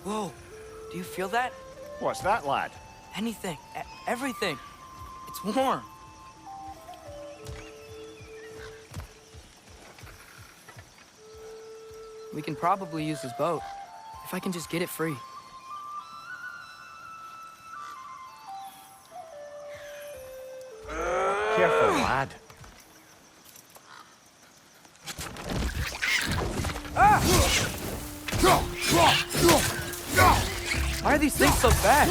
Whoa, do you feel that? What's that, lad? Anything, everything. It's warm. We can probably use this boat, if I can just get it free. Careful, lad. Ah! Why are these things so bad?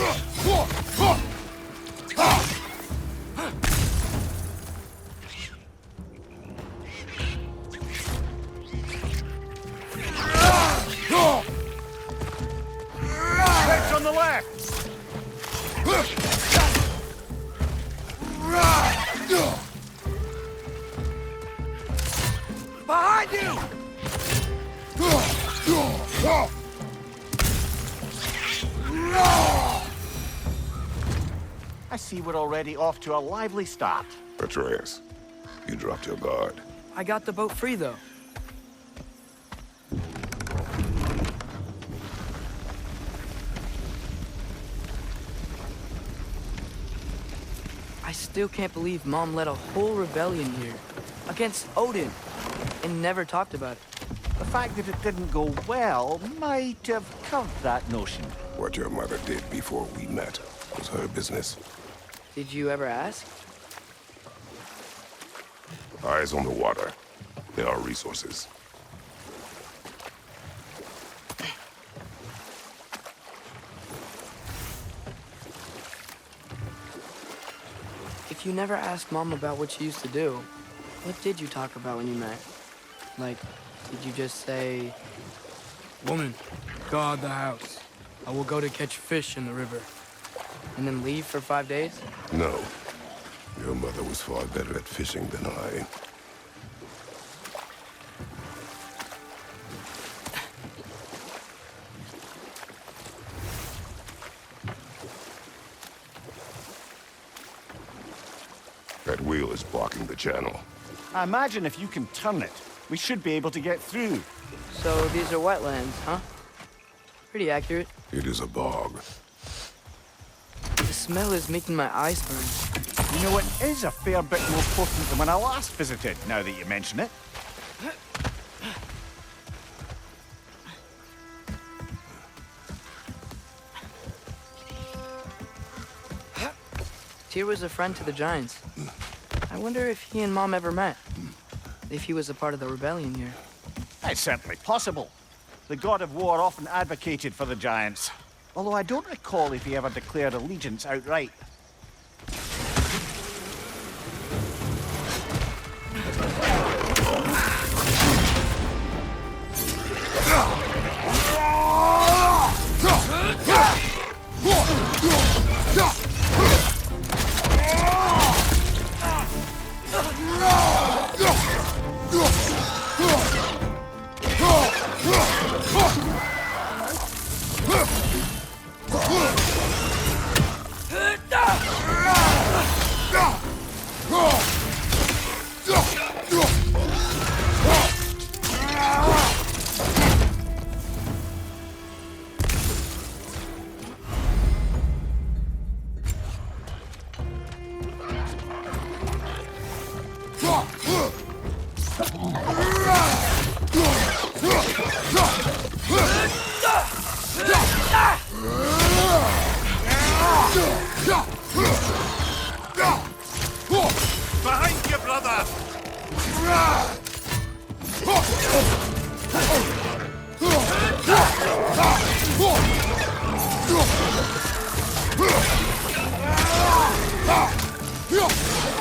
Catch on the left! Behind you! I see we're already off to a lively start. Atreus, you dropped your guard. I got the boat free, though. I still can't believe Mom led a whole rebellion here against Odin and never talked about it. The fact that it didn't go well might have covered that notion. What your mother did before we met was her business. Did you ever ask? Eyes on the water. There are resources. If you never asked Mom about what she used to do, what did you talk about when you met? Like, did you just say, "Woman, guard the house. I will go to catch fish in the river," and then leave for 5 days? No. Your mother was far better at fishing than I. That wheel is blocking the channel. I imagine if you can turn it, we should be able to get through. So these are wetlands, huh? Pretty accurate. It is a bog. The smell is making my eyes burn. You know, it is a fair bit more potent than when I last visited, now that you mention it. Tyr was a friend to the Giants. I wonder if he and Mom ever met. If he was a part of the rebellion here. It's certainly possible. The God of War often advocated for the Giants. Although I don't recall if he ever declared allegiance outright. Behind you, brother!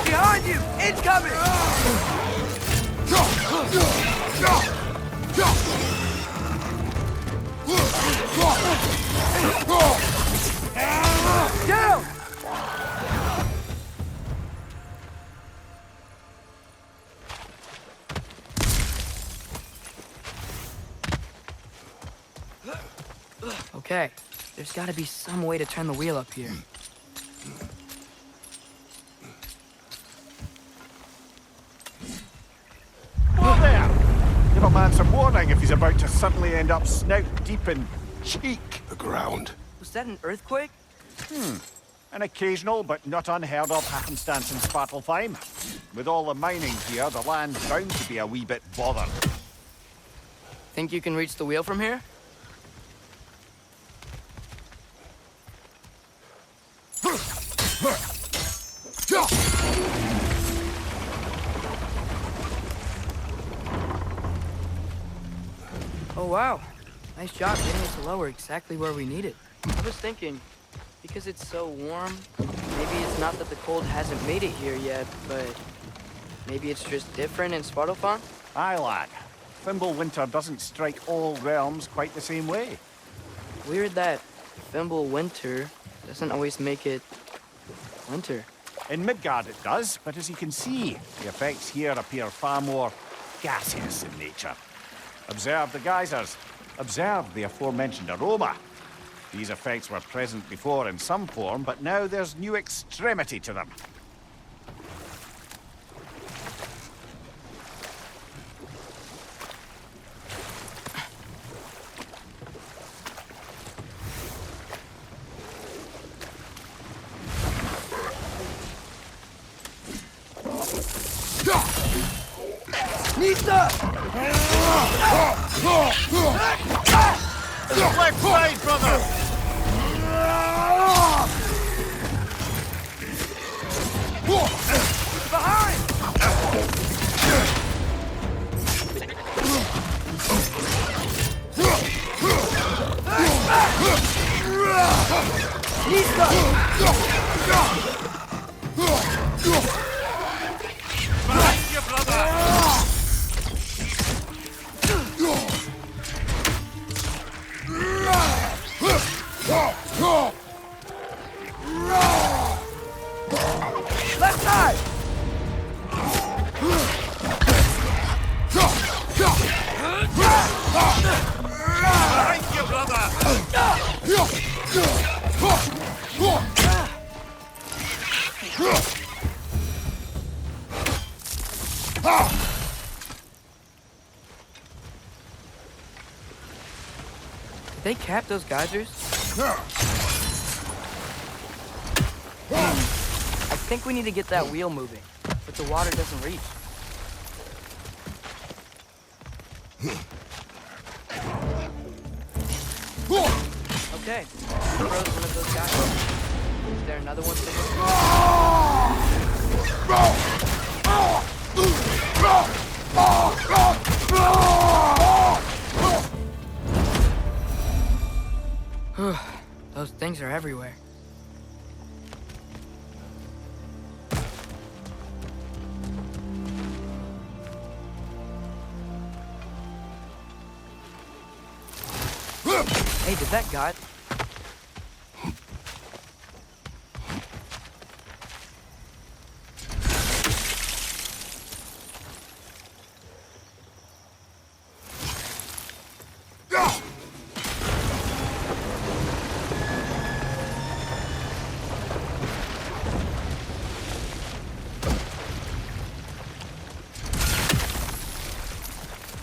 Behind you! Incoming! Down! Okay, there's gotta be some way to turn the wheel up here. Oh, there! Give a man some warning if he's about to suddenly end up snout deep in cheek. The ground. Was that an earthquake? An occasional but not unheard of happenstance in Svartalfheim. With all the mining here, the land's bound to be a wee bit bothered. Think you can reach the wheel from here? Oh wow, nice job getting us to lower exactly where we need it. I was thinking, because it's so warm, maybe it's not that the cold hasn't made it here yet, but maybe it's just different in Svartalfheim? Aye, lad. Fimbulwinter doesn't strike all realms quite the same way. Weird that Fimbulwinter doesn't always make it winter. In Midgard it does, but as you can see, the effects here appear far more gaseous in nature. Observe the geysers. Observe the aforementioned aroma. These effects were present before in some form, but now there's new extremity to them. Left side, brother! Behind you, brother! Left side! Behind you, brother! Did they cap those geysers? I think we need to get that wheel moving, but the water doesn't reach. Okay, froze one of those guys. Is there another one sitting? Those things are everywhere. Hey, did that guy?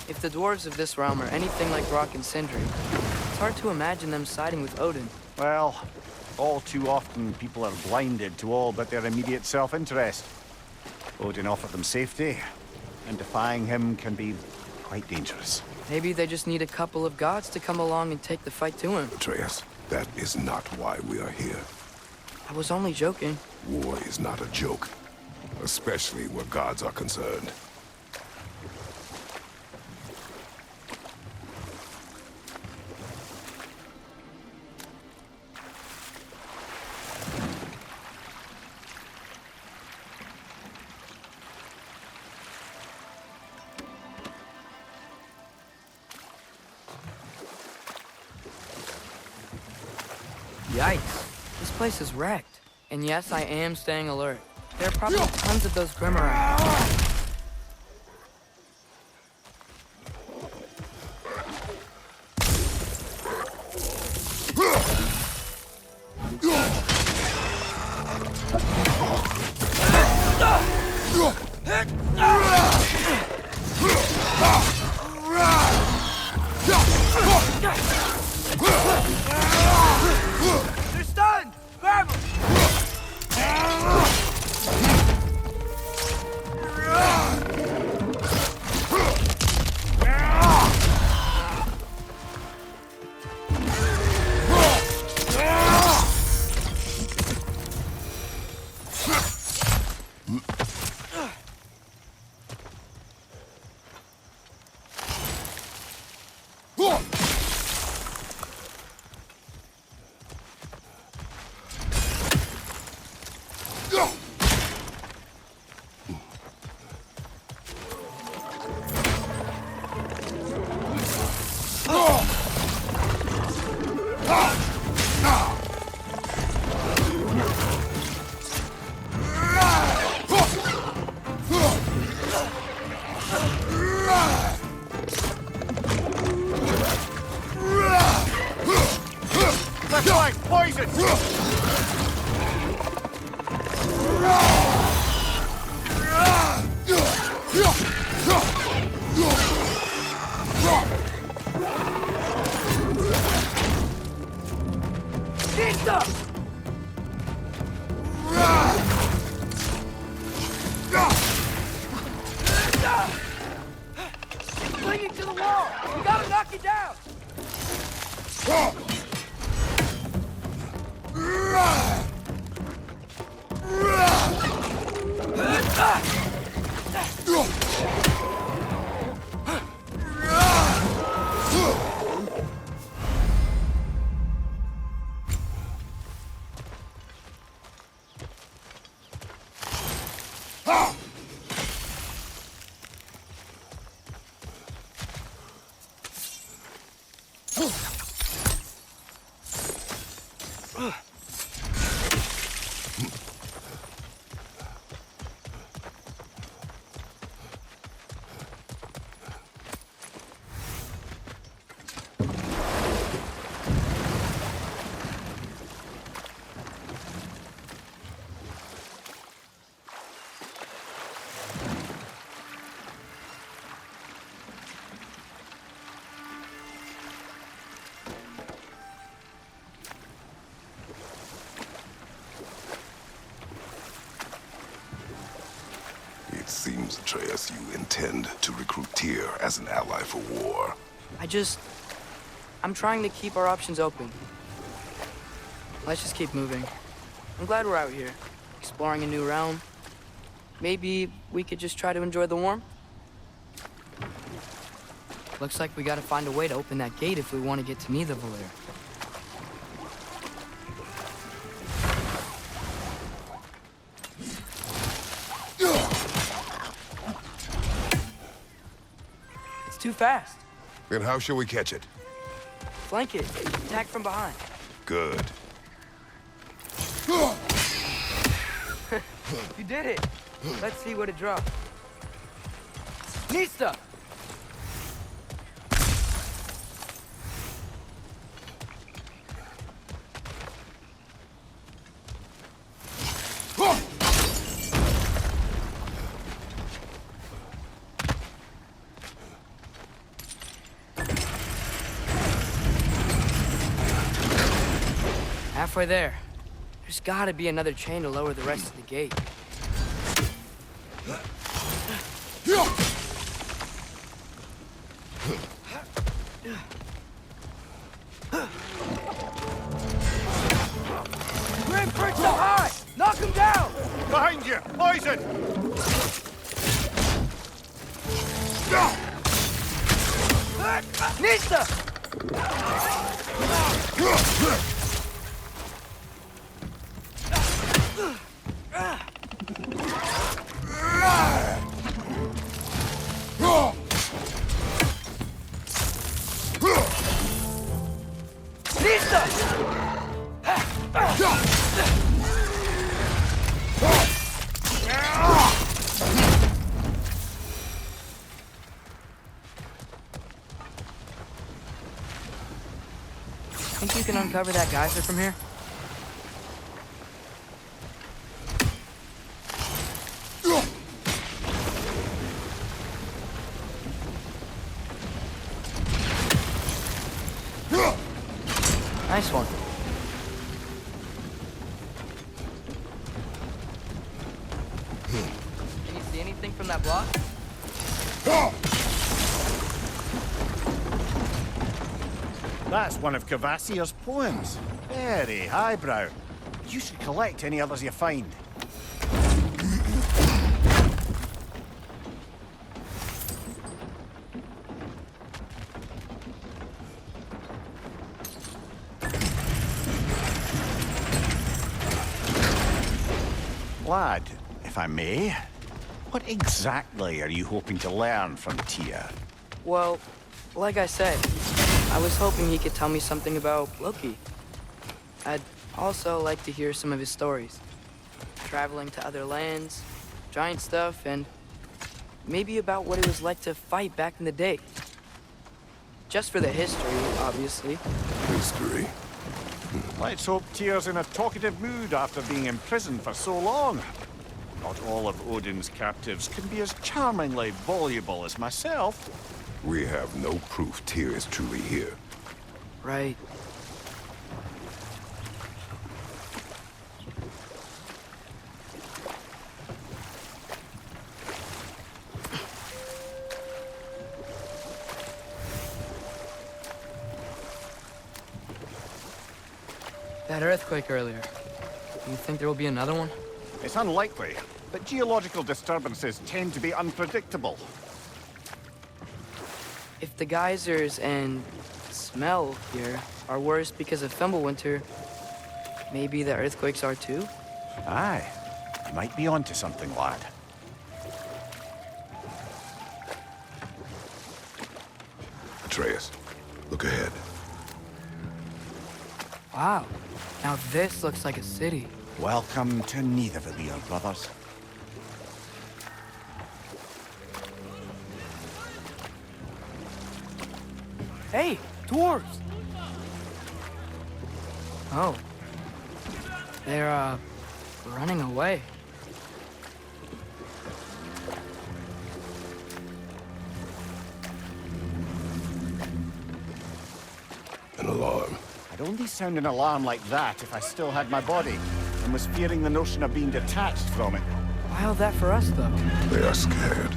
If the dwarves of this realm are anything like Rock and Sindri, it's hard to imagine them siding with Odin. Well, all too often people are blinded to all but their immediate self-interest. Odin offered them safety, and defying him can be quite dangerous. Maybe they just need a couple of gods to come along and take the fight to him. Atreus, that is not why we are here. I was only joking. War is not a joke, especially where gods are concerned. Yikes. This place is wrecked. And yes, I am staying alert. There are probably tons of those Grim around. Left flank, poison! Clinging to the wall! We gotta knock it down! It seems, Atreus, you intend to recruit Tyr as an ally for war. I'm trying to keep our options open. Let's just keep moving. I'm glad we're out here, exploring a new realm. Maybe we could just try to enjoy the warmth? Looks like we gotta find a way to open that gate if we want to get to Nidavellir. It's too fast. Then how shall we catch it? Flank it. Attack from behind. Good. You did it. Let's see what it drops. Nista! Halfway there. There's gotta be another chain to lower the rest of the gate. Grim Prince so high! Knock him down! Behind you! Poison! Nista! Think you can uncover that geyser from here? Nice one. Can you see anything from that block? That's one of Cavassier's poems. Very highbrow. You should collect any others you find. Lad, if I may, what exactly are you hoping to learn from Tyr? Well, like I said, I was hoping he could tell me something about Loki. I'd also like to hear some of his stories. Traveling to other lands, giant stuff, and maybe about what it was like to fight back in the day. Just for the history, obviously. History. Let's hope Tyr's in a talkative mood after being imprisoned for so long. Not all of Odin's captives can be as charmingly voluble as myself. We have no proof Tyr is truly here. Right. That earthquake earlier. Do you think there will be another one? It's unlikely, but geological disturbances tend to be unpredictable. If the geysers and smell here are worse because of Fimbulwinter, maybe the earthquakes are too? Aye, you might be onto something, lad. Atreus, look ahead. Wow. Now this looks like a city. Welcome to Nidavellir, brothers. Hey, dwarves! Oh. They're, running away. An alarm. I'd only sound an alarm like that if I still had my body, and was fearing the notion of being detached from it. Why all that for us, though? They are scared.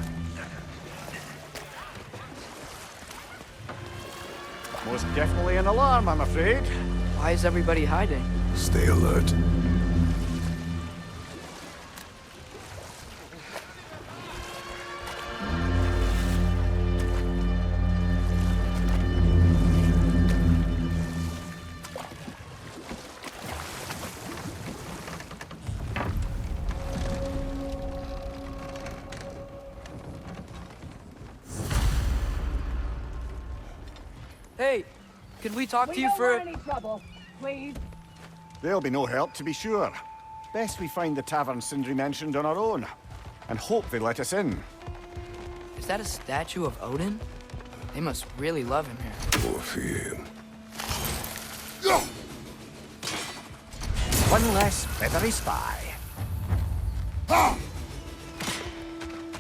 Most definitely an alarm, I'm afraid. Why is everybody hiding? Stay alert. Hey, could we talk to you don't for... want any trouble, please. There'll be no help, to be sure. Best we find the tavern Sindri mentioned on our own, and hope they let us in. Is that a statue of Odin? They must really love him here. Or fear. One less feathery spy.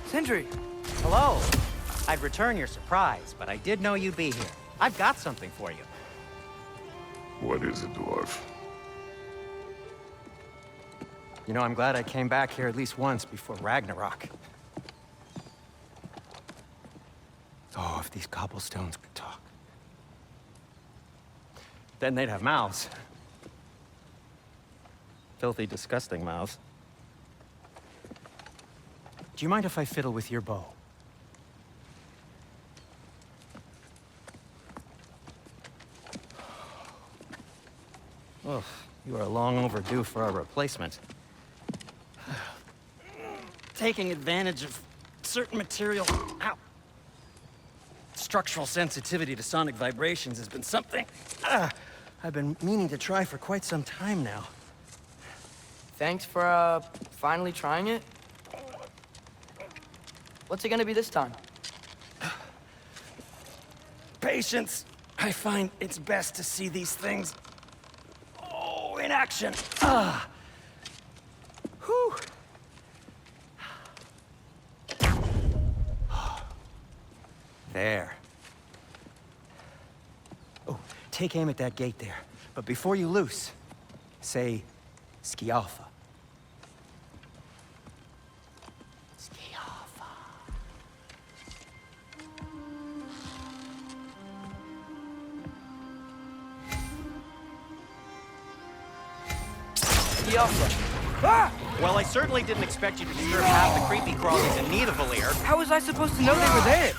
Sindri! Hello. I'd return your surprise, but I did know you'd be here. I've got something for you. What is it, dwarf? You know, I'm glad I came back here at least once before Ragnarök. Oh, if these cobblestones could talk. Then they'd have mouths. Filthy, disgusting mouths. Do you mind if I fiddle with your bow? Oh, you are long overdue for a replacement. Taking advantage of certain material... Ow! Structural sensitivity to sonic vibrations has been something I've been meaning to try for quite some time now. Thanks for, finally trying it. What's it gonna be this time? Patience. I find it's best to see these things in action. Whew. There. Oh, take aim at that gate there. But before you loose, say, Skialfa. Skialfa. Well, I certainly didn't expect you to disturb half the creepy crawlies in Nidavellir. How was I supposed to know they were there?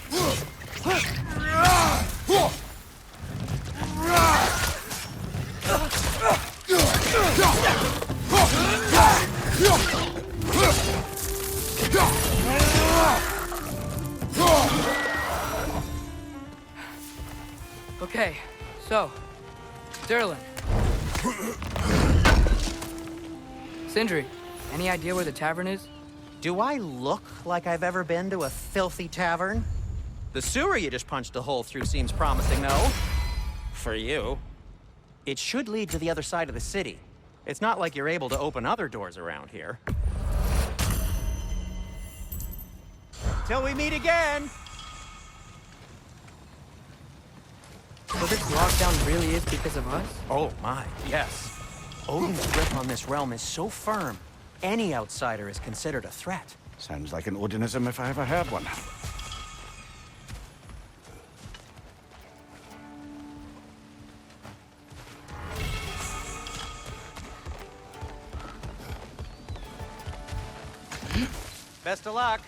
Okay, Sindri, any idea where the tavern is? Do I look like I've ever been to a filthy tavern? The sewer you just punched a hole through seems promising, though. For you. It should lead to the other side of the city. It's not like you're able to open other doors around here. Till we meet again! So this lockdown really is because of us? Oh my, yes. Odin's grip on this realm is so firm, any outsider is considered a threat. Sounds like an Odinism if I ever heard one. Best of luck.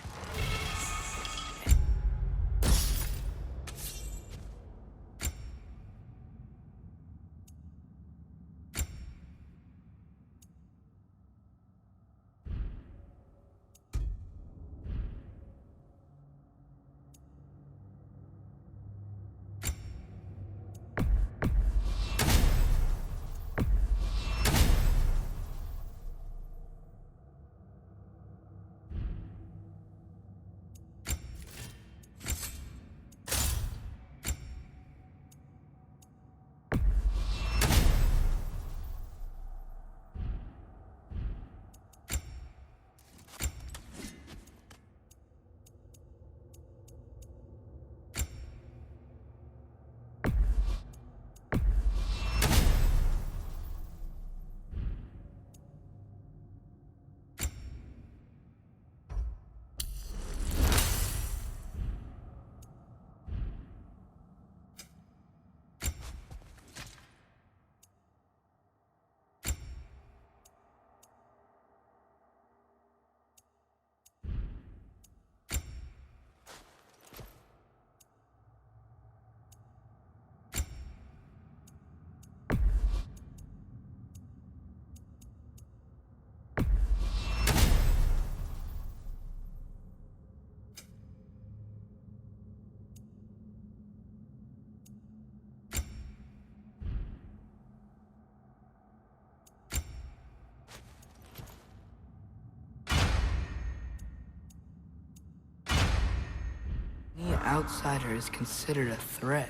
Any outsider is considered a threat.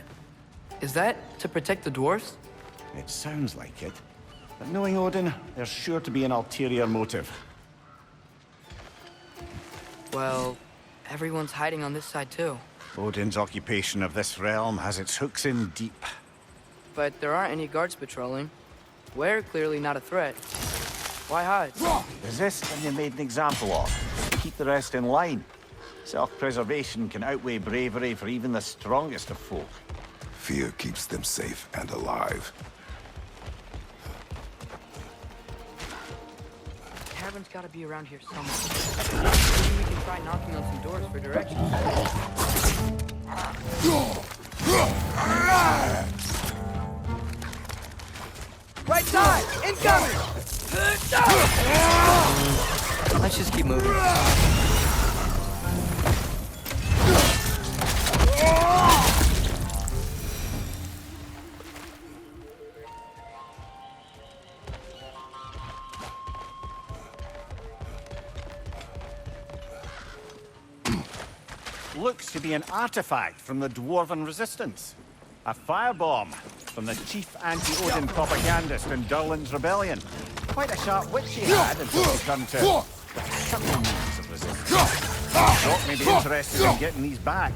Is that to protect the dwarfs? It sounds like it. But knowing Odin, there's sure to be an ulterior motive. Well, everyone's hiding on this side too. Odin's occupation of this realm has its hooks in deep. But there aren't any guards patrolling. We're clearly not a threat. Why hide? Resist and you're made an example of. Keep the rest in line. Self-preservation can outweigh bravery for even the strongest of folk. Fear keeps them safe and alive. The tavern's gotta be around here somewhere. Maybe we can try knocking on some doors for directions. Right side! Incoming! Let's just keep moving. Looks to be an artifact from the Dwarven Resistance. A firebomb from the chief anti-Odin propagandist in Durlin's rebellion. Quite a sharp wit she had until she turned to subtle means of resistance. Doc may be interested in getting these back.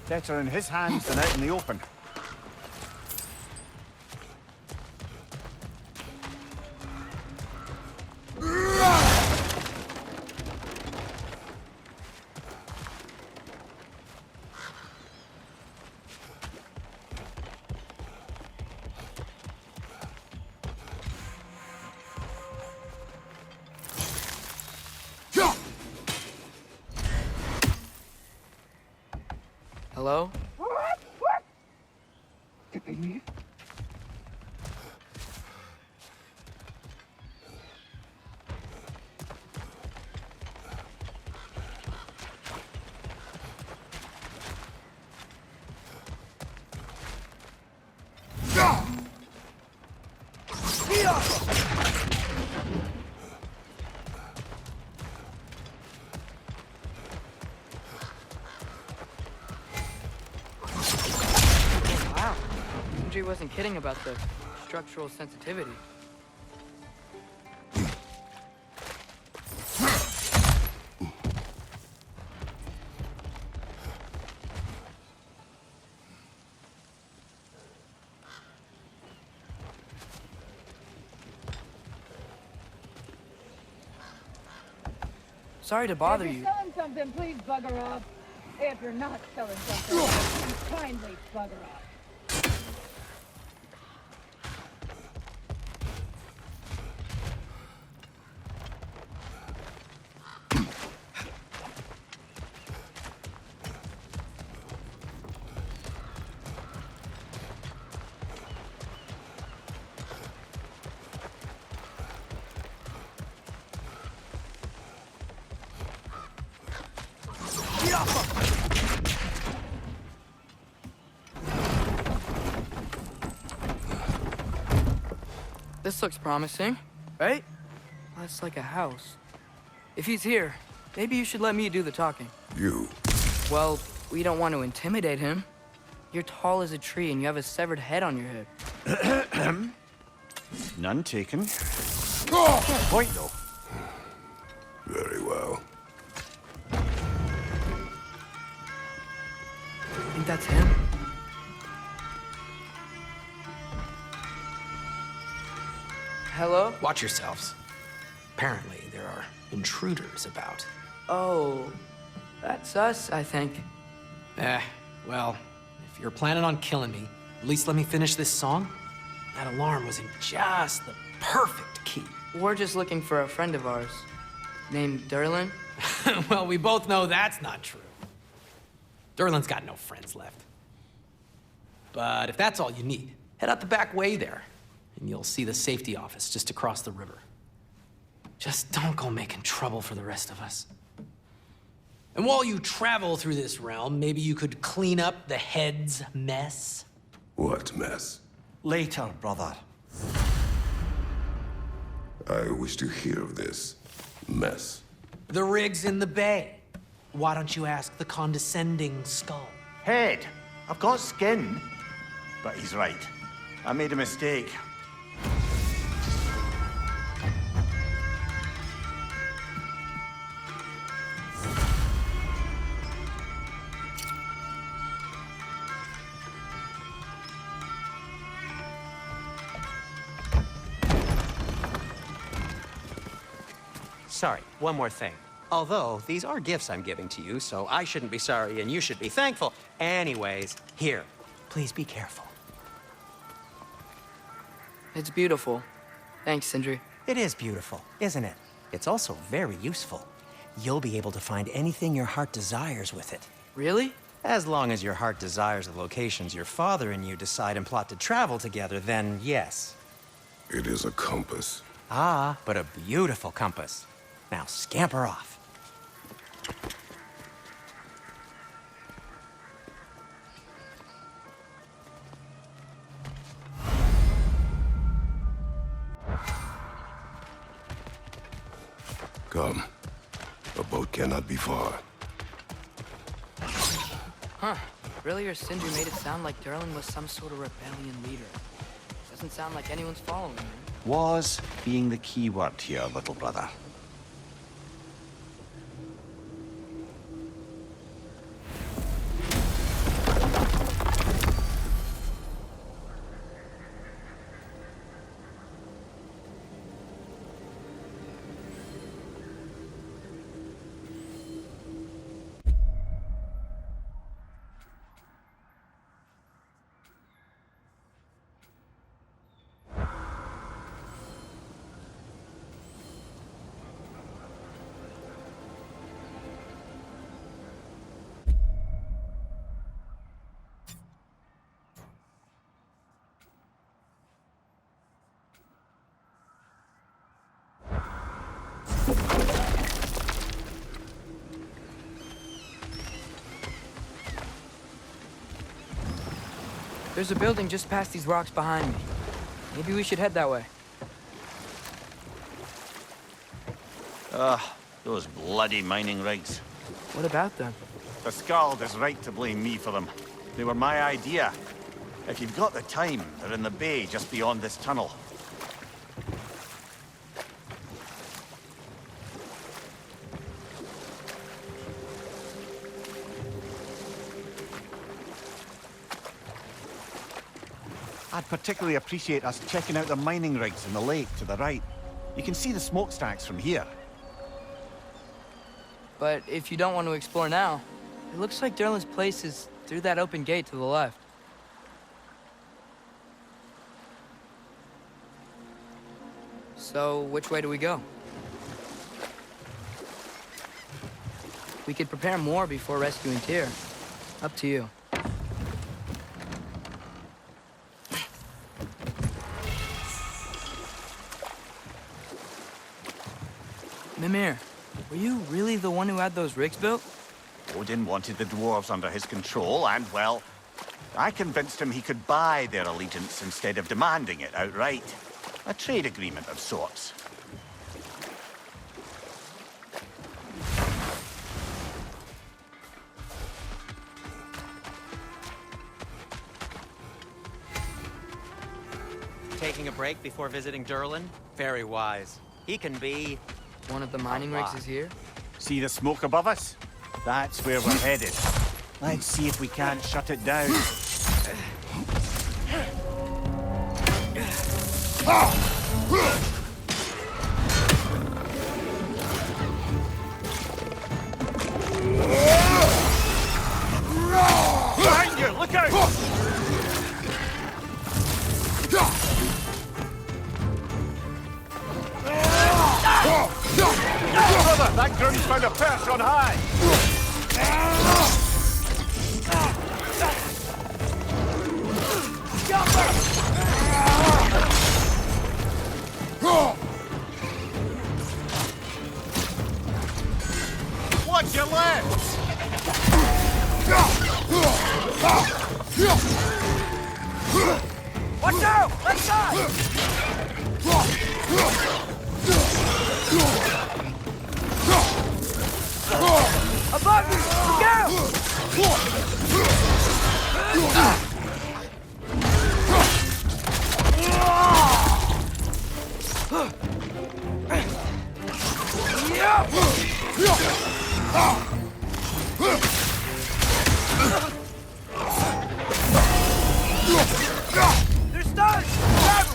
Better in his hands than out in the open. Hello? Wow. Sindri wasn't kidding about the structural sensitivity. Sorry to bother If you. you're selling something, please bugger off. If you're not selling something, kindly bugger off. This looks promising, right? That's like a house. If he's here, maybe you should let me do the talking. You. Well, we don't want to intimidate him. You're tall as a tree and you have a severed head on your head. None taken. Point, though. Very well. Think that's him? Hello? Watch yourselves. Apparently, there are intruders about. Oh, that's us, I think. Well, if you're planning on killing me, at least let me finish this song. That alarm was in just the perfect key. We're just looking for a friend of ours named Derlin. Well, we both know that's not true. Derlin's got no friends left. But if that's all you need, head out the back way there, and you'll see the safety office just across the river. Just don't go making trouble for the rest of us. And while you travel through this realm, maybe you could clean up the head's mess. What mess? Later, brother. I wish to hear of this mess. The rig's in the bay. Why don't you ask the condescending skull? Head. I've got skin. But he's right. I made a mistake. Sorry, one more thing. Although, these are gifts I'm giving to you, so I shouldn't be sorry and you should be thankful. Anyways, here, please be careful. It's beautiful. Thanks, Sindri. It is beautiful, isn't it? It's also very useful. You'll be able to find anything your heart desires with it. Really? As long as your heart desires the locations your father and you decide and plot to travel together, then yes. It is a compass. Ah, but a beautiful compass. Now scamper off. Come. A boat cannot be far. Huh. Earlier, Sindri made it sound like Derlin was some sort of rebellion leader. Doesn't sound like anyone's following him. Was being the key word here, little brother. There's a building just past these rocks behind me. Maybe we should head that way. Those bloody mining rigs. What about them? The Skald is right to blame me for them. They were my idea. If you've got the time, they're in the bay just beyond this tunnel. I'd particularly appreciate us checking out the mining rigs in the lake to the right. You can see the smokestacks from here. But if you don't want to explore now, it looks like Derlin's place is through that open gate to the left. So, which way do we go? We could prepare more before rescuing Tyr. Up to you. Mimir, were you really the one who had those rigs built? Odin wanted the dwarves under his control, and, well, I convinced him he could buy their allegiance instead of demanding it outright. A trade agreement of sorts. Taking a break before visiting Derlin? Very wise. He can be... One of the mining rigs is here? See the smoke above us? That's where we're headed. Let's see if we can't shut it down. Behind you! Look out! Brother, that groom's found a perch on high! Watch your left! Watch out! Left side! Above you! Go! They're stunned! Grab 'em!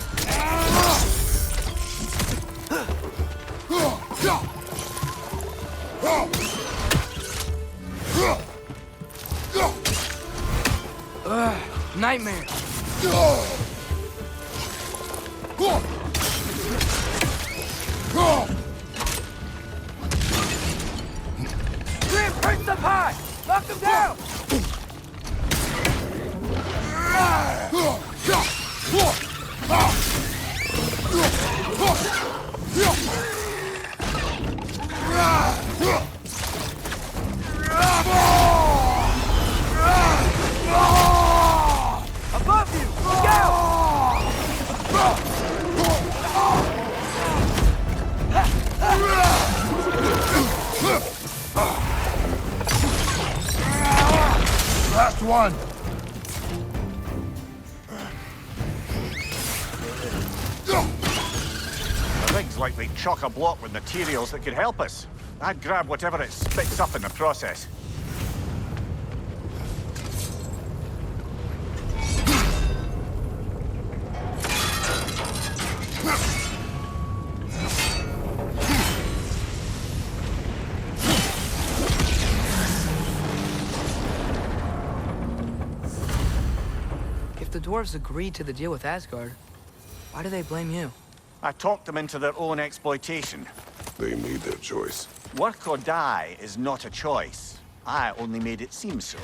Nightmare! Grim, perch up high! Knock them down! Above you! Go! Last one! The rig's likely chock-a-block with materials that could help us. I'd grab whatever it spits up in the process. If the dwarves agreed to the deal with Asgard, why do they blame you? I talked them into their own exploitation. They made their choice. Work or die is not a choice. I only made it seem so.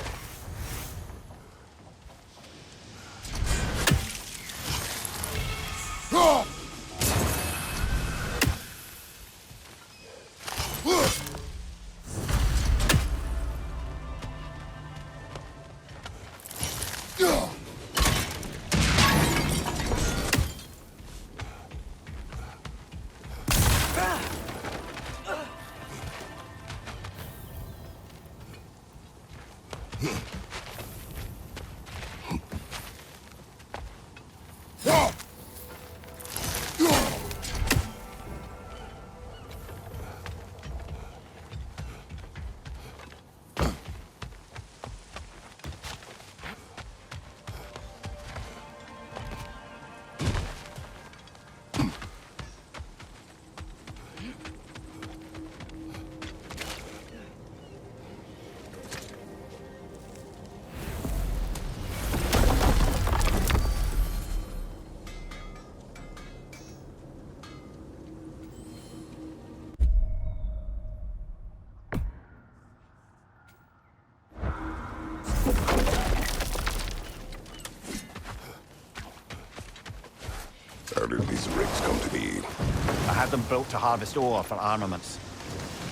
had them built to harvest ore for armaments.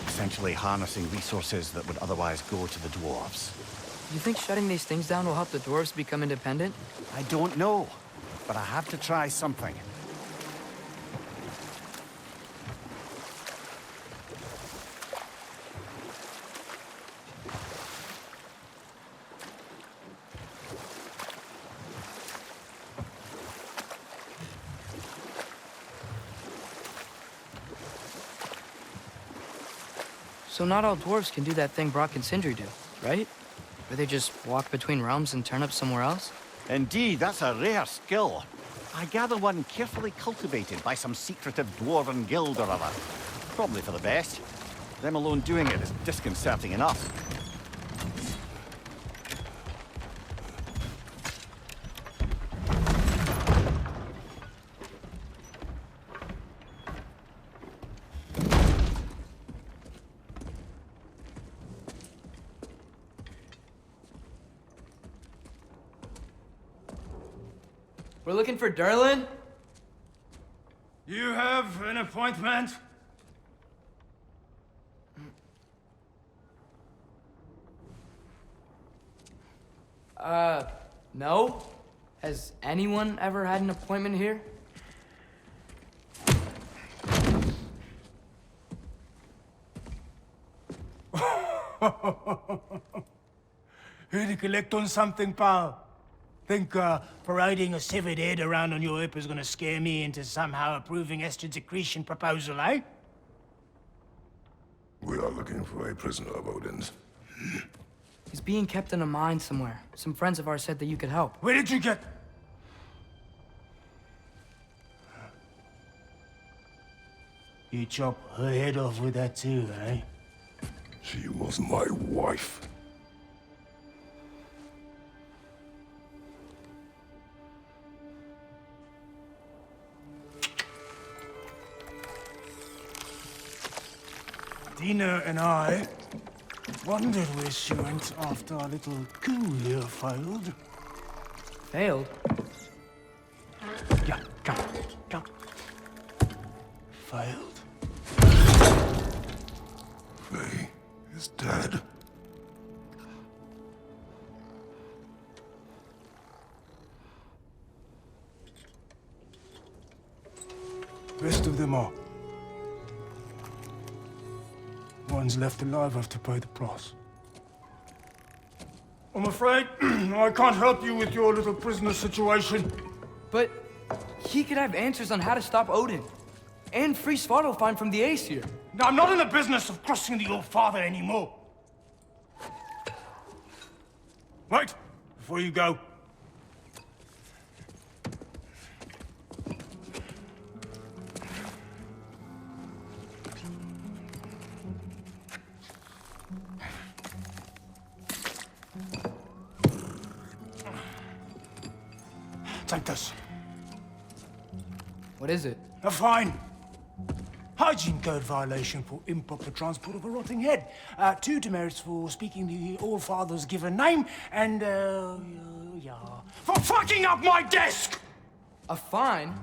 Essentially harnessing resources that would otherwise go to the dwarves. You think shutting these things down will help the dwarves become independent? I don't know, but I have to try something. So not all dwarves can do that thing Brock and Sindri do, right? Where they just walk between realms and turn up somewhere else? Indeed, that's a rare skill. I gather one carefully cultivated by some secretive dwarven guild or other. Probably for the best. Them alone doing it is disconcerting enough. We're looking for Durlin? You have an appointment? No. Has anyone ever had an appointment here? Here to collect on something, pal? Think parading a severed head around on your hip is gonna scare me into somehow approving estrogen secretion proposal, eh? We are looking for a prisoner of Odin's. He's being kept in a mine somewhere. Some friends of ours said that you could help. Where did you get... You chop her head off with that too, eh? She was my wife. Dina and I wondered where she went after our little coup here failed. Failed? Yeah, come. Failed. Faye is dead. Rest of them are. One's left alive have to pay the price. I'm afraid I can't help you with your little prisoner situation. But he could have answers on how to stop Odin. And free Svartalfheim from the Aesir. I'm not in the business of crossing the old father anymore. Wait, before you go. Take this. What is it? A fine. Hygiene code violation for improper transport of a rotting head. 2 demerits for speaking the All-Father's given name, and, yeah. For fucking up my desk! A fine?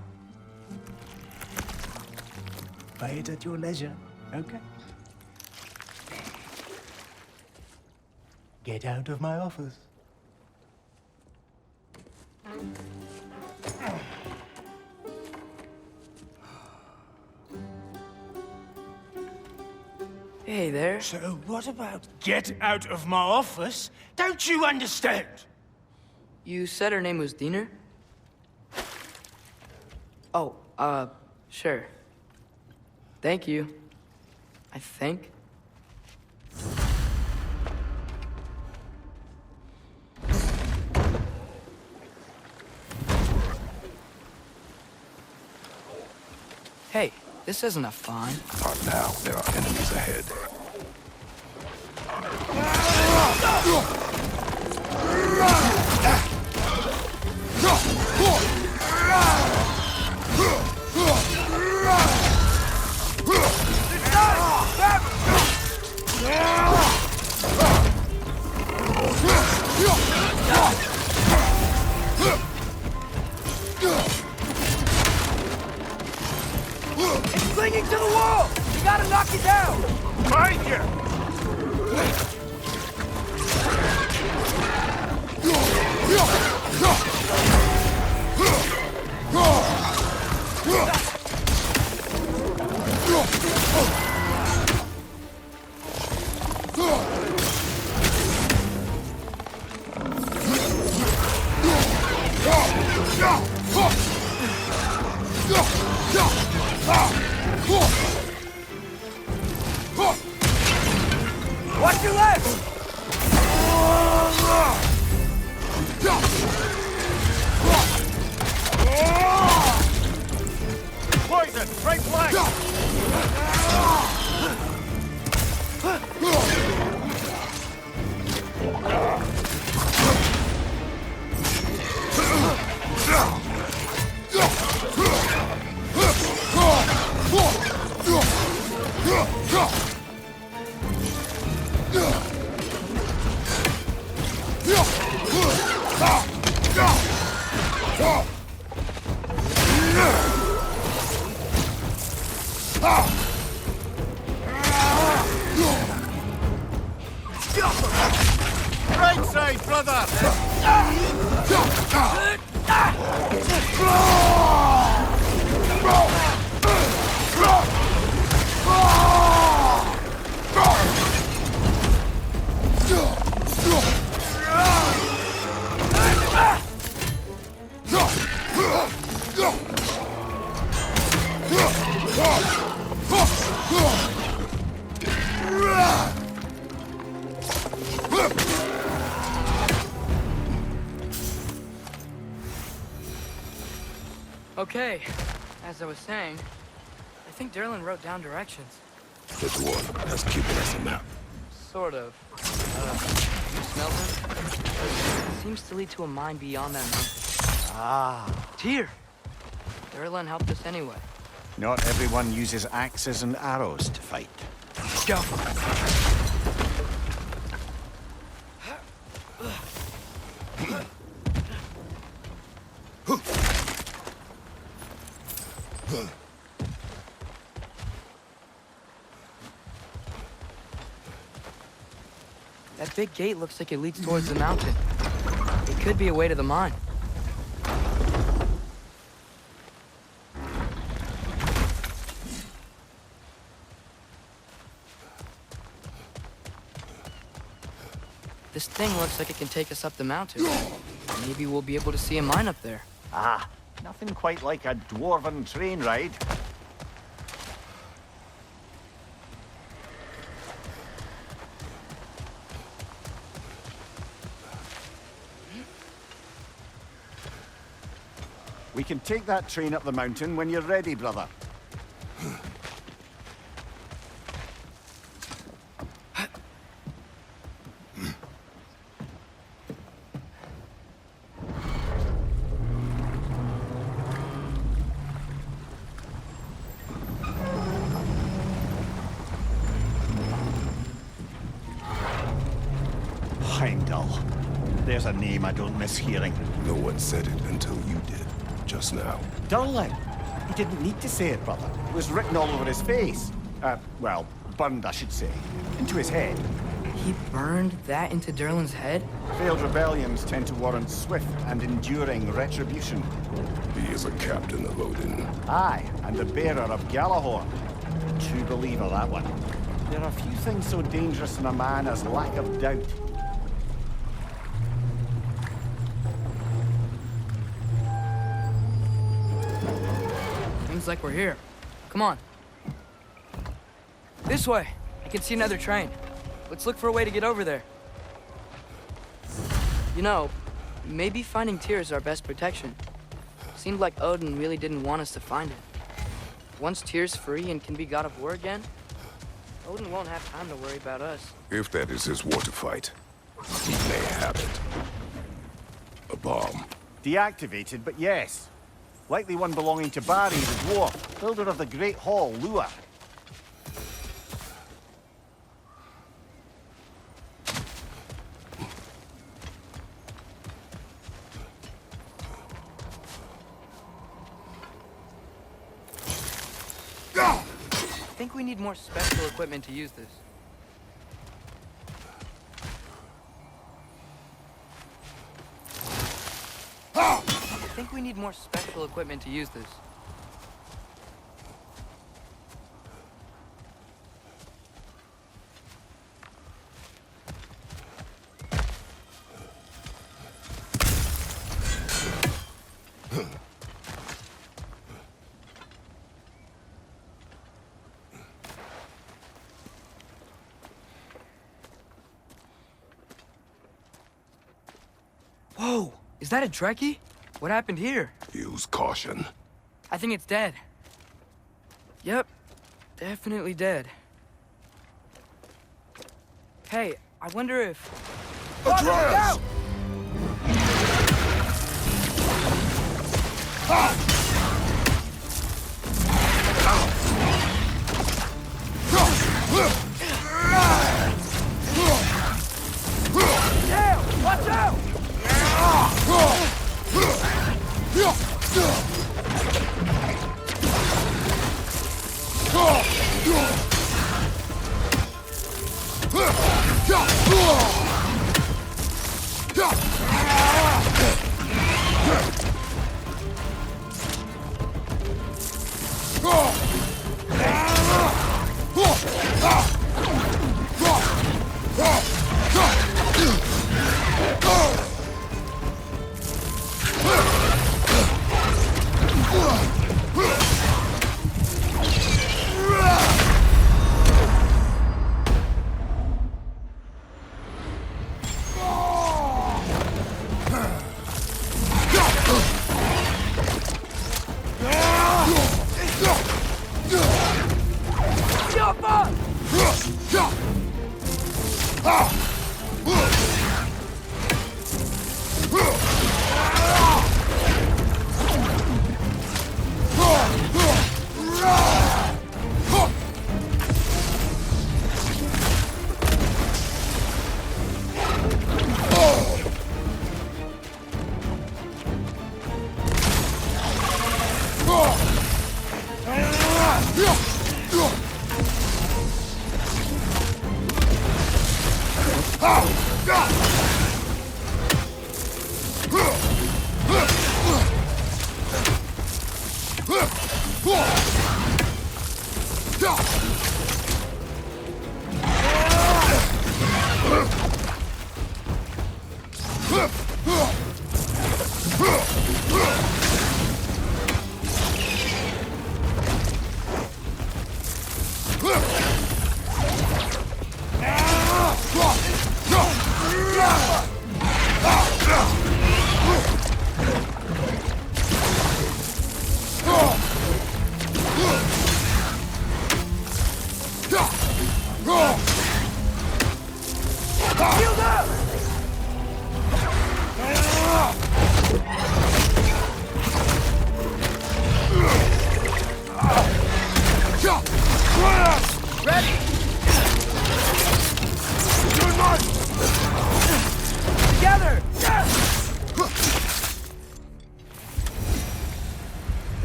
Pay it at your leisure, okay? Get out of my office. Hey there. So what about get out of my office? Don't you understand? You said her name was Diener? Oh, sure. Thank you. I think. Hey, this isn't a fine. Not now. There are enemies ahead. It's clinging to the wall! You gotta knock it down! Behind you! Watch your left! Poison! Right flank! Right side, brother! Okay, as I was saying, I think Derlin wrote down directions. Which one has given us a map? Sort of. You smell them? Seems to lead to a mine beyond that mountain. Ah, Tyr! Derlin helped us anyway. not everyone uses axes and arrows to fight. Go! That big gate looks like it leads towards the mountain. It could be a way to the mine. This thing looks like it can take us up the mountain. Maybe we'll be able to see a mine up there. Ah, nothing quite like a dwarven train ride. We can take that train up the mountain when you're ready, brother. Heimdall. There's a name I don't miss hearing. No one said it until you did, just now. Durlin. He didn't need to say it, brother. It was written all over his face. Well, burned, I should say. Into his head. He burned that into Derlin's head? Failed rebellions tend to warrant swift and enduring retribution. He is a captain of Odin. Aye, and the bearer of Galahorn. True believer, that one. There are few things so dangerous in a man as lack of doubt. Seems like we're here. Come on. This way. I can see another train. Let's look for a way to get over there. You know, maybe finding Tyr is our best protection. Seemed like Odin really didn't want us to find it. Once Tyr's free and can be God of War again, Odin won't have time to worry about us. If that is his war to fight, he may have it. A bomb. Deactivated, but yes. Likely one belonging to Barry, the dwarf, builder of the Great Hall, Lua. think we need more special equipment to use this. I think we need more special equipment to use this. Whoa! Is that a Trekkie? What happened here? Use caution. I think it's dead. Yep, definitely dead. Hey, I wonder if... Atreus! Damn! Watch out!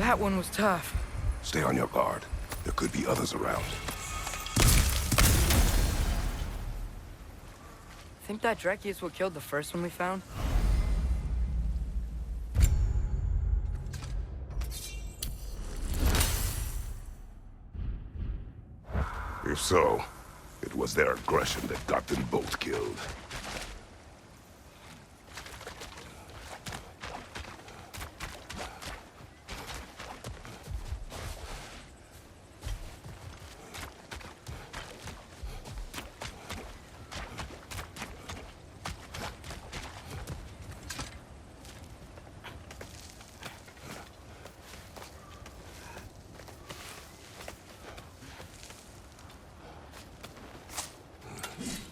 That one was tough. Stay on your guard. There could be others around. Think that Trekkie is what killed the first one we found? If so, it was their aggression that got them both killed.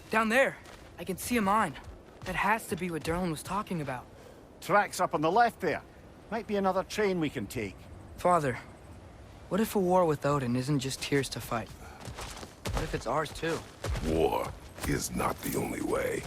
Down there, I can see a mine. That has to be what Derlin was talking about. Tracks up on the left there. Might be another train we can take. Father, what if a war with Odin isn't just tears to fight? What if it's ours too? War is not the only way.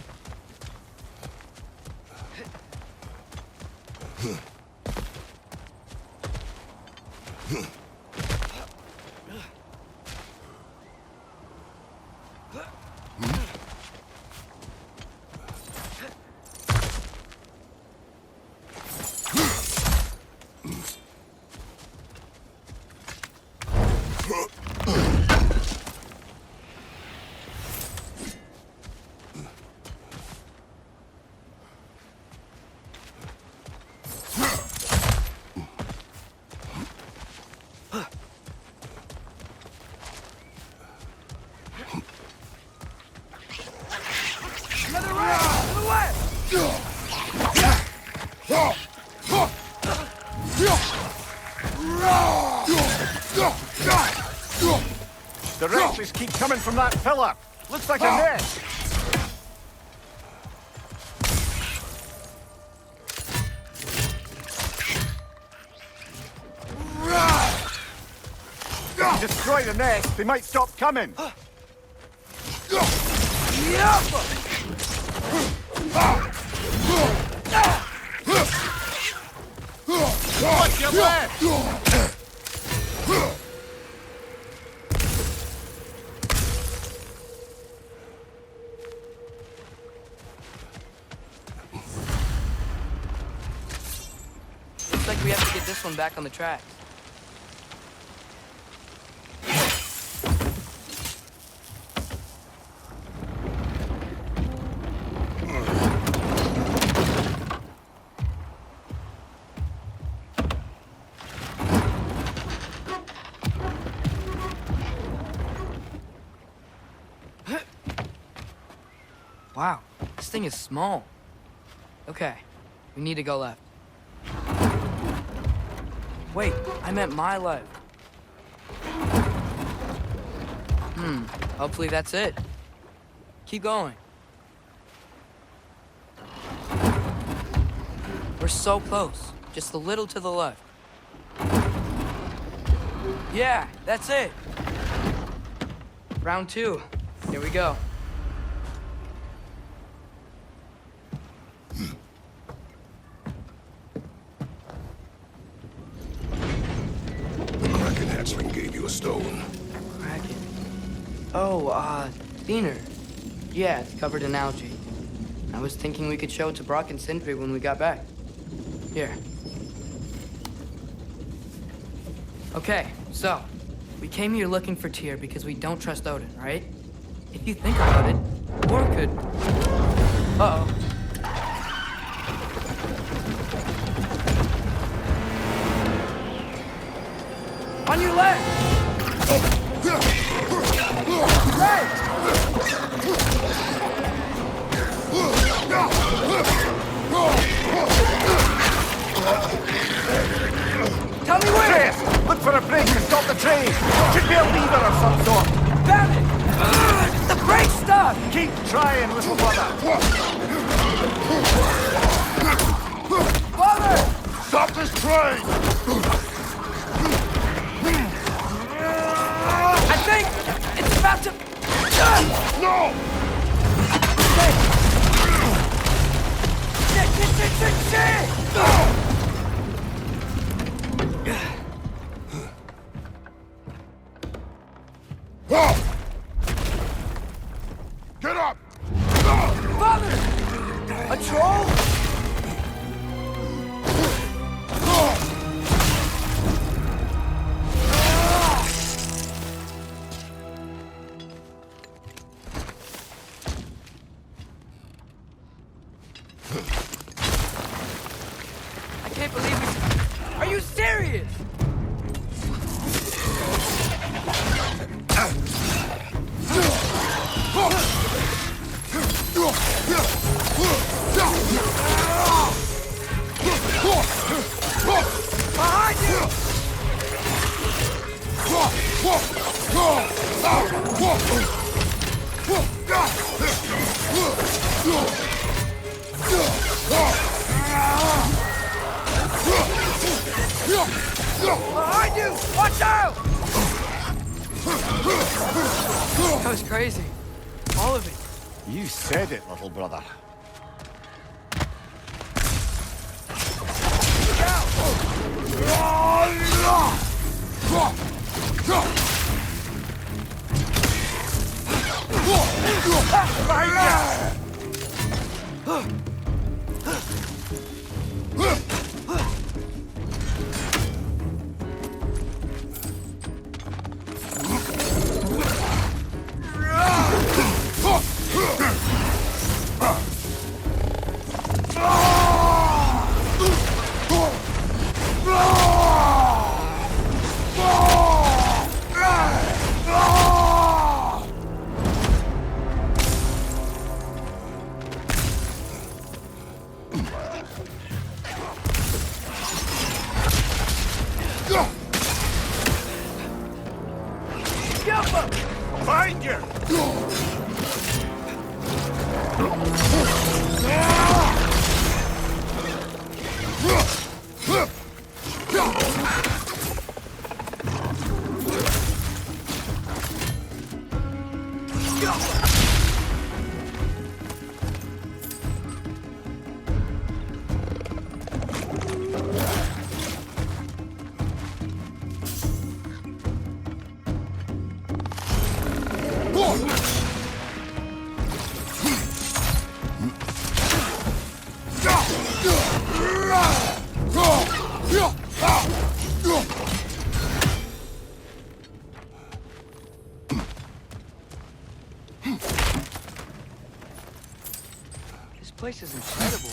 The wrenches keep coming from that pillar. Looks like a nest. If you destroy the nest, they might stop coming. Watch your left! Looks like we have to get this one back on the track. Wow, this thing is small. Okay, we need to go left. Wait, I meant my left. Hopefully that's it. Keep going. We're so close, just a little to the left. Yeah, that's it. Round 2, here we go. Hatchling gave you a stone. Kraken. Oh, Diener. Yeah, it's covered in algae. I was thinking we could show it to Brock and Sindri when we got back. Here. Okay, so, we came here looking for Tyr because we don't trust Odin, right? If you think about it, War could... Uh-oh. On your left! Right! Tell me where! Yes! Look for a brake to stop the train! Should be a lever of some sort! Found it! The brake stuff! Keep trying, little brother! Father! Stop this train! I think it's about to... No! Shit! Get up! Father! A troll? I can't believe it. Are you serious? Behind you! Behind you! Watch out! That was crazy. All of it. You said it, little brother. Find you! This place is incredible.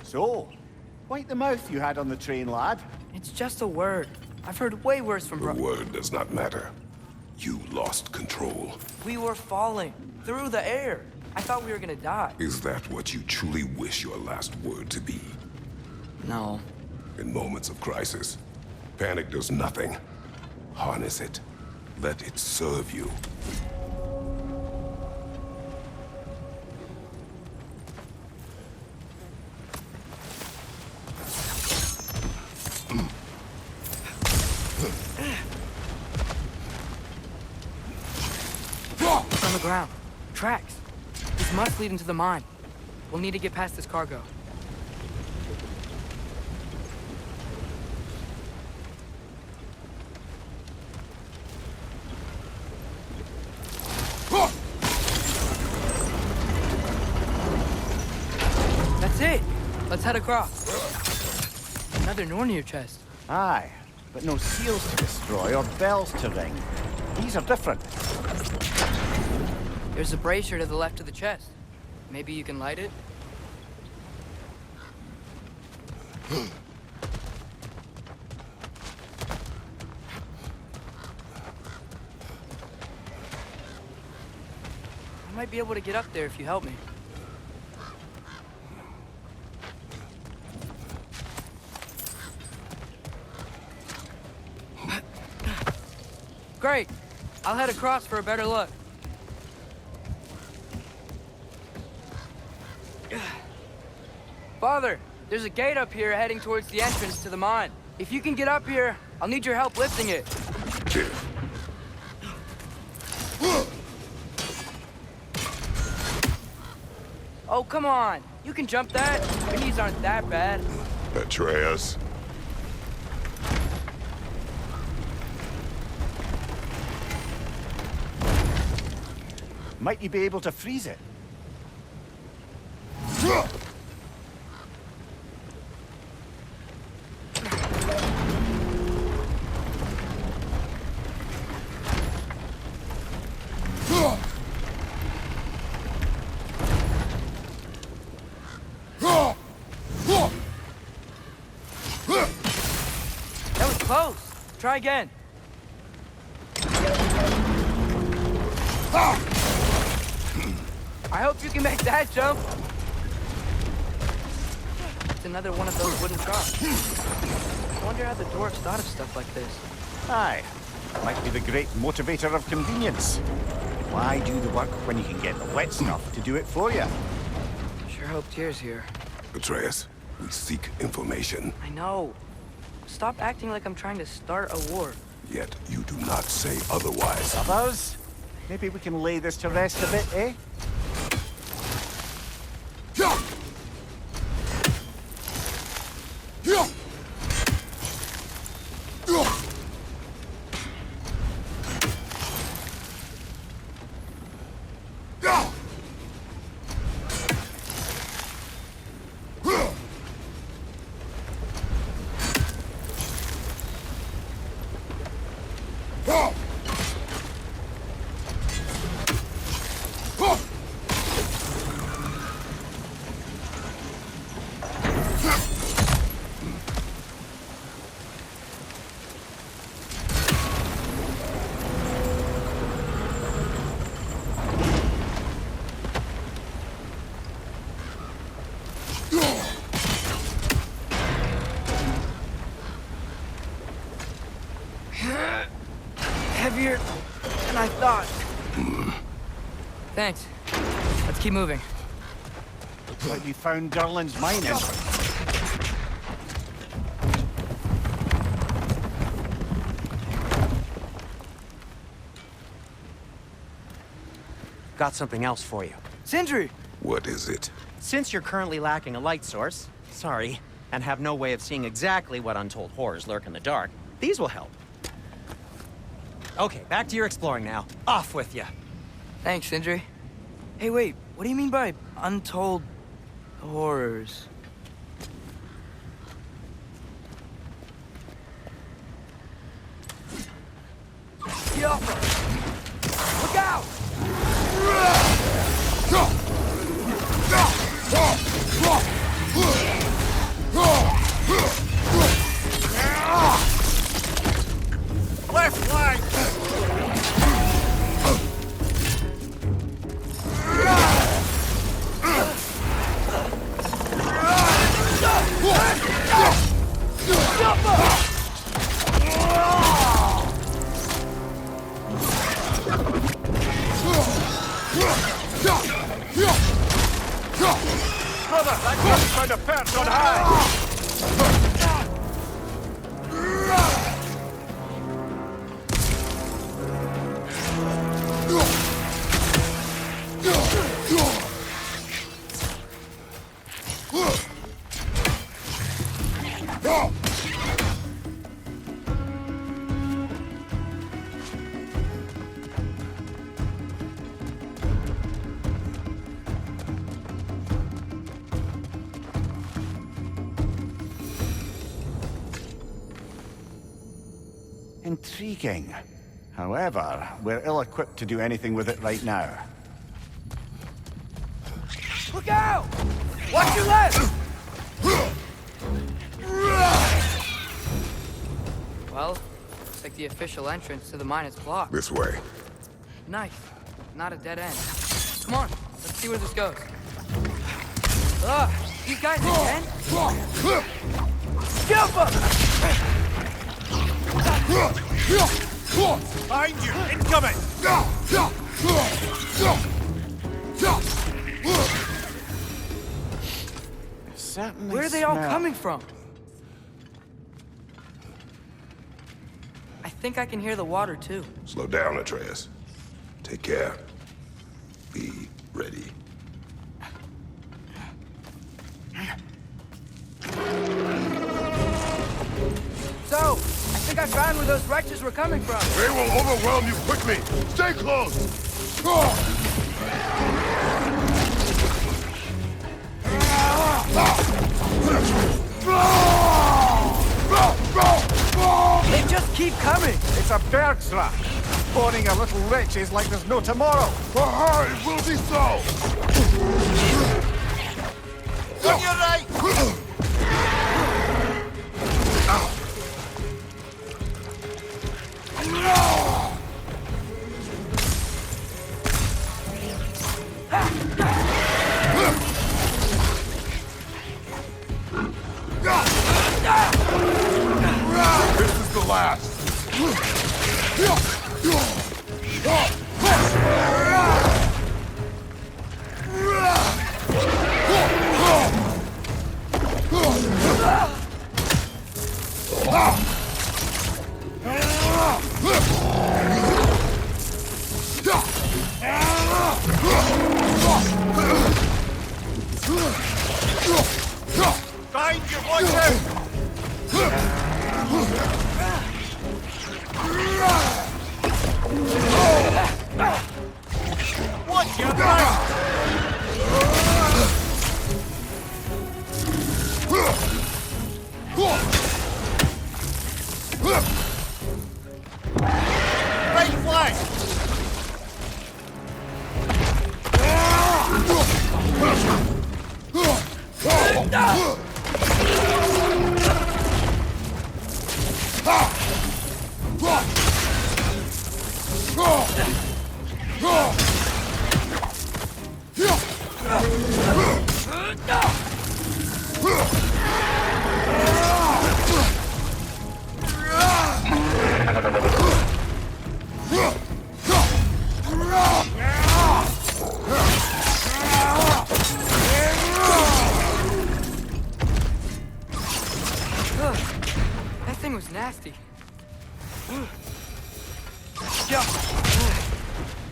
So, wipe the mouth you had on the train, lad. It's just a word. I've heard way worse from The word does not matter. You lost control. We were falling through the air. I thought we were gonna die. Is that what you truly wish your last word to be? No. In moments of crisis, panic does nothing. Harness it. Let it serve you. It's on the ground. Tracks. This must lead into the mine. We'll need to get past this cargo. That's it. Let's head across. Another Nornir chest. Aye, but no seals to destroy or bells to ring. These are different. There's a brazier to the left of the chest. Maybe you can light it? I might be able to get up there if you help me. Great. I'll head across for a better look. Father, there's a gate up here heading towards the entrance to the mine. If you can get up here, I'll need your help lifting it. Here. Oh, come on. You can jump that. Your knees aren't that bad. Atreus. Might you be able to freeze it? That was close. Try again. I hope you can make that jump. It's another one of those wooden troughs. I wonder how the dwarves thought of stuff like this. Aye, might be the great motivator of convenience. Why do the work when you can get the wet stuff to do it for you? Sure hope Tyr's here. Atreus, we seek information. I know. Stop acting like I'm trying to start a war. Yet you do not say otherwise. Others? Maybe we can lay this to rest a bit, eh? Thanks. Let's keep moving. Looks like we found Durlin's mine entrance. Got something else for you. Sindri! What is it? Since you're currently lacking a light source, sorry, and have no way of seeing exactly what untold horrors lurk in the dark, these will help. Okay, back to your exploring now. Off with you. Thanks, Sindri. Hey, wait, what do you mean by untold horrors? Get off her! Look out! Left flank! Brother, that guy's trying to perch on high! Intriguing. However, we're ill-equipped to do anything with it right now. Look out! Watch your left! Well, looks like the official entrance to the mine is blocked. This way. Nice. Not a dead end. Come on, let's see where this goes. Ugh, these guys again? Jump up! Behind you! Incoming! Certainly Where are they all smell- coming from? I think I can hear the water too. Slow down, Atreus. Take care. Be ready. So, I think I found where those wretches were coming from. They will overwhelm you quickly. Stay close. They just keep coming. It's a bergstrat. Spawning a little wretches like there's no tomorrow. But hurry, will be so. On your right. This is the last. Behind you, watch out! Watch your back! Right flank! nasty. Yeah.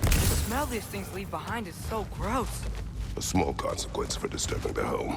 The smell these things leave behind is so gross. A small consequence for disturbing their home.